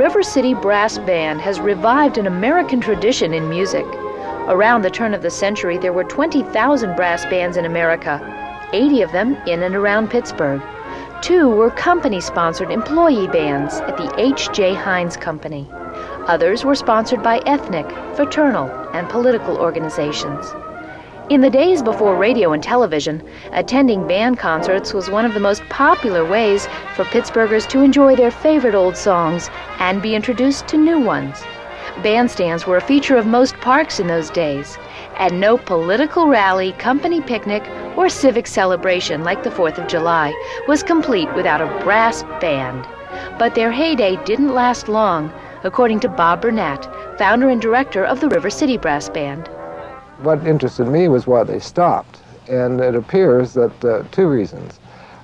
River City Brass Band has revived an American tradition in music. Around the turn of the century, there were 20,000 brass bands in America, 80 of them in and around Pittsburgh. 2 were company-sponsored employee bands at the H.J. Heinz Company. Others were sponsored by ethnic, fraternal, and political organizations. In the days before radio and television, attending band concerts was one of the most popular ways for Pittsburghers to enjoy their favorite old songs and be introduced to new ones. Bandstands were a feature of most parks in those days, and no political rally, company picnic, or civic celebration like the 4th of July was complete without a brass band. But their heyday didn't last long, according to Bob Burnett, founder and director of the River City Brass Band. What interested me was why they stopped, and it appears that 2 reasons.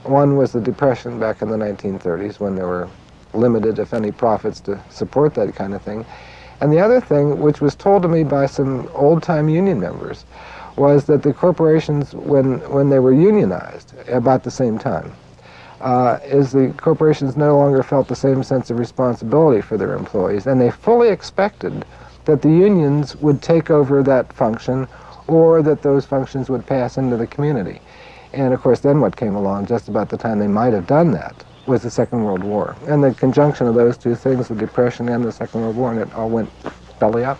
One was the Depression back in the 1930s, when there were limited, if any, profits to support that kind of thing. And the other thing, which was told to me by some old-time union members, was that the corporations, when they were unionized about the same time, is the corporations no longer felt the same sense of responsibility for their employees, and they fully expected that the unions would take over that function, or that those functions would pass into the community. And of course, then what came along just about the time they might have done that was the Second World War. And the conjunction of those 2 things, the Depression and the Second World War, and it all went belly up.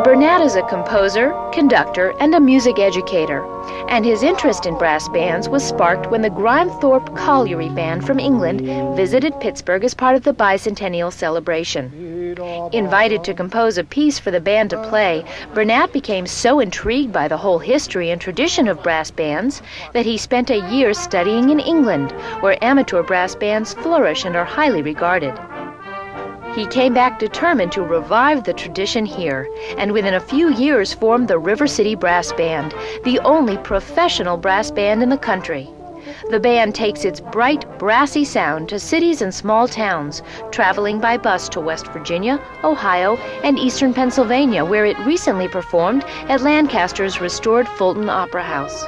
Burnett is a composer, conductor, and a music educator, and his interest in brass bands was sparked when the Grimethorpe Colliery Band from England visited Pittsburgh as part of the bicentennial celebration. Invited to compose a piece for the band to play, Burnett became so intrigued by the whole history and tradition of brass bands that he spent a year studying in England, where amateur brass bands flourish and are highly regarded. He came back determined to revive the tradition here, and within a few years formed the River City Brass Band, the only professional brass band in the country. The band takes its bright, brassy sound to cities and small towns, traveling by bus to West Virginia, Ohio, and eastern Pennsylvania, where it recently performed at Lancaster's restored Fulton Opera House.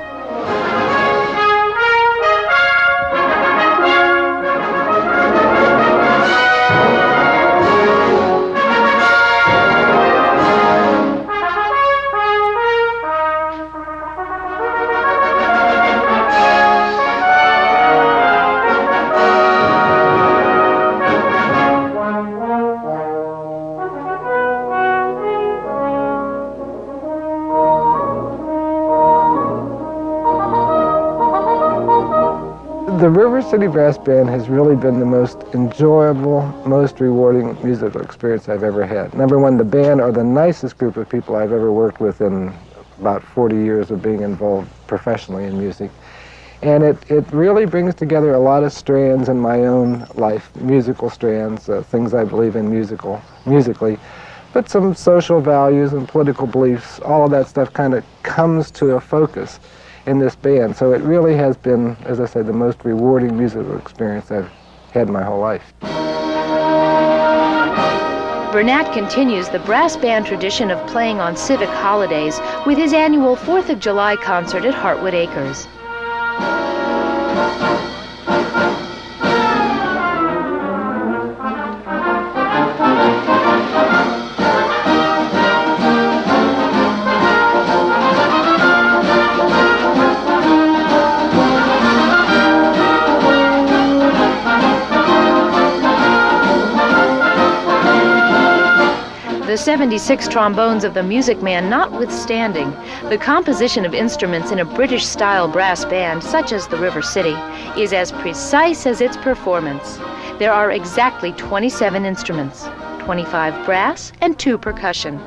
The River City Brass Band has really been the most enjoyable, most rewarding musical experience I've ever had. Number one, the band are the nicest group of people I've ever worked with in about 40 years of being involved professionally in music. And it really brings together a lot of strands in my own life, musical strands, things I believe in musically, but some social values and political beliefs, all of that stuff kind of comes to a focus in this band. So it really has been, as I said, the most rewarding musical experience I've had in my whole life. Burnett continues the brass band tradition of playing on civic holidays with his annual 4th of July concert at Hartwood Acres. The 76 trombones of the Music Man notwithstanding, the composition of instruments in a British-style brass band, such as the River City, is as precise as its performance. There are exactly 27 instruments, 25 brass and 2 percussion.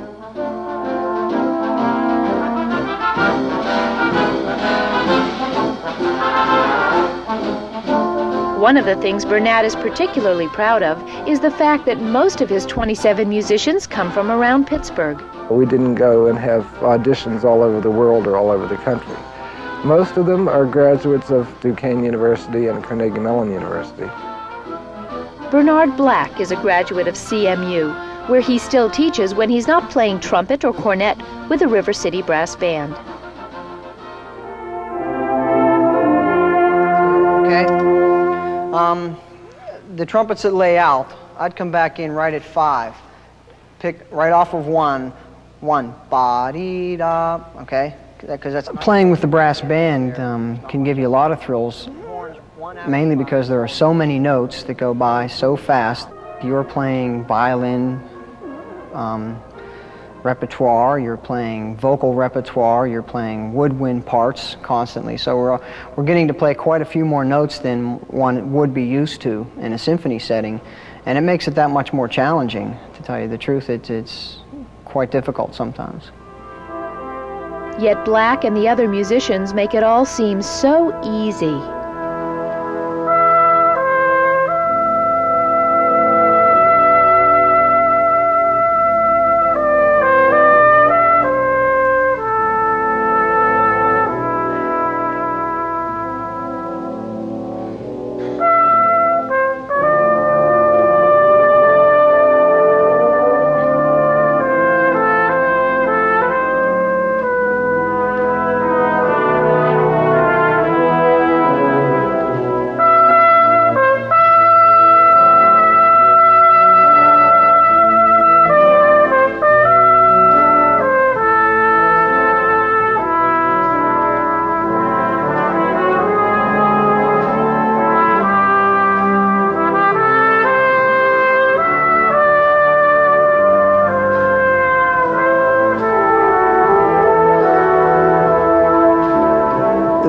One of the things Burnett is particularly proud of is the fact that most of his 27 musicians come from around Pittsburgh. We didn't go and have auditions all over the world or all over the country. Most of them are graduates of Duquesne University and Carnegie Mellon University. Bernard Black is a graduate of CMU, where he still teaches when he's not playing trumpet or cornet with the River City Brass Band. the trumpets that lay out, I'd come back in right at 5. Pick right off of 1, ba-dee-da, okay? Because that's playing with the brass band can give you a lot of thrills, mainly because there are so many notes that go by so fast. You're playing violin repertoire, you're playing vocal repertoire, you're playing woodwind parts constantly. So we're getting to play quite a few more notes than one would be used to in a symphony setting, and it makes it that much more challenging. To tell you the truth, it's quite difficult sometimes. Yet Black and the other musicians make it all seem so easy.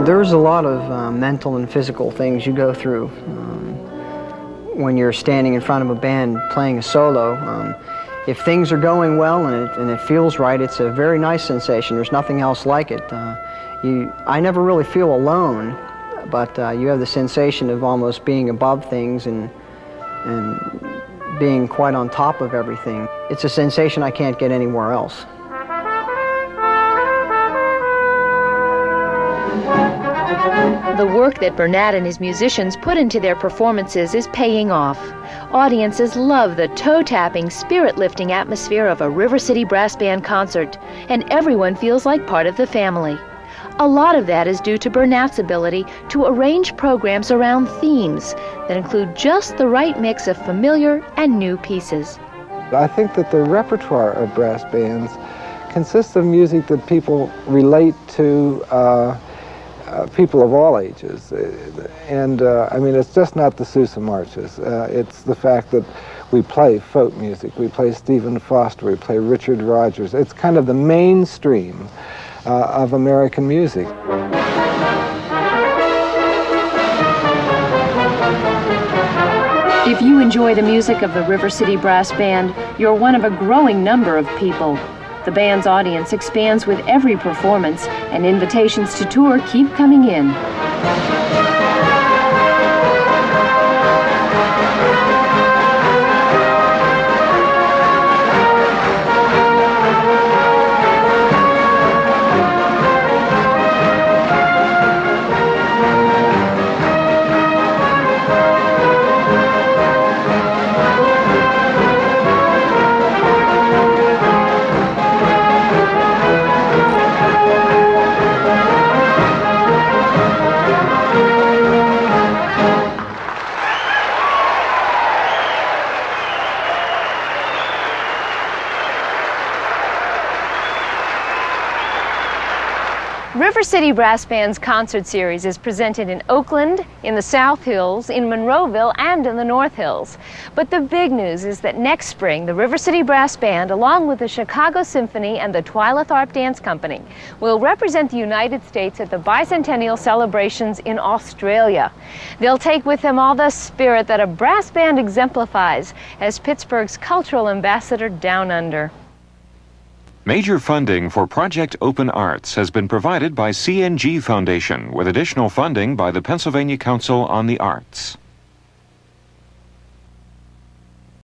There's a lot of mental and physical things you go through when you're standing in front of a band playing a solo. If things are going well and it feels right, it's a very nice sensation. There's nothing else like it. I never really feel alone, but you have the sensation of almost being above things and being quite on top of everything. It's a sensation I can't get anywhere else. The work that Bernat and his musicians put into their performances is paying off. Audiences love the toe-tapping, spirit-lifting atmosphere of a River City Brass Band concert, and everyone feels like part of the family. A lot of that is due to Bernat's ability to arrange programs around themes that include just the right mix of familiar and new pieces. I think that the repertoire of brass bands consists of music that people relate to, people of all ages, and I mean, it's just not the Sousa marches. It's the fact that we play folk music, we play Stephen Foster, we play Richard Rodgers. It's kind of the mainstream of American music. If you enjoy the music of the River City Brass Band, you're one of a growing number of people. The band's audience expands with every performance, and invitations to tour keep coming in. River City Brass Band's concert series is presented in Oakland, in the South Hills, in Monroeville, and in the North Hills. But the big news is that next spring, the River City Brass Band, along with the Chicago Symphony and the Twyla Tharp Dance Company, will represent the United States at the bicentennial celebrations in Australia. They'll take with them all the spirit that a brass band exemplifies as Pittsburgh's cultural ambassador down under. Major funding for Project Open Arts has been provided by CNG Foundation, with additional funding by the Pennsylvania Council on the Arts.